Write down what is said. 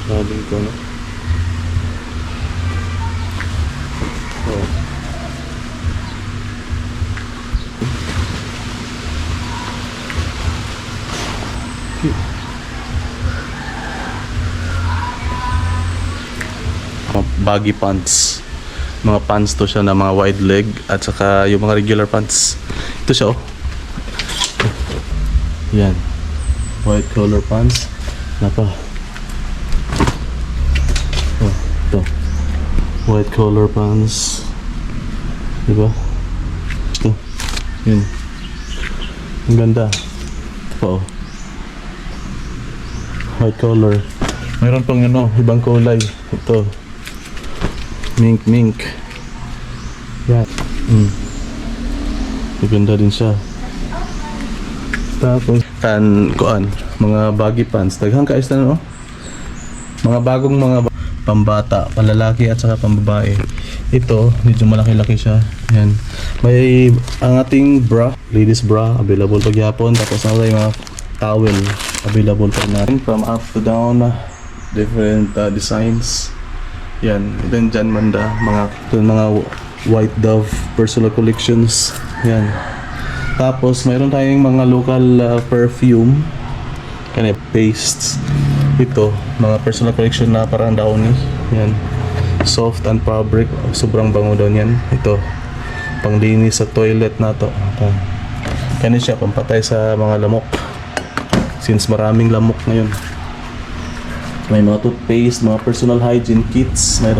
Daming ko, no? Oh. Baggy pants. Mga pants to siya na mga wide leg at saka yung mga regular pants. Ito siya, oh. Yan. White color pants. Napa. Oh, ito. White color pants. Diba? Ito. Yun. Ang ganda. Ito pa, oh. White color. Mayroon pang ibang kulay. Ito. Mink. Yan. Maganda din siya. Tapos mga baggy pants. Daghang kaayos na, no? Mga bagong pambata, panlalaki at saka pambabae. Ito, medyo malaki-laki siya. Yan. May ang ating bra, ladies bra, available pagyapon. Tapos may mga towel available pa natin from up to down, different designs. Yan, then dyan manda mga White Dove personal collections. Yan. Tapos mayroon tayong mga local perfume, pastes. Ito, mga personal collection na parang downy. Yan. Soft and fabric, sobrang bango daw yan. Ito, panglinis sa toilet na to. Kani siya pampatay sa mga lamok. Since maraming lamok ngayon. May mga toothpaste, mga personal hygiene kits, mayroon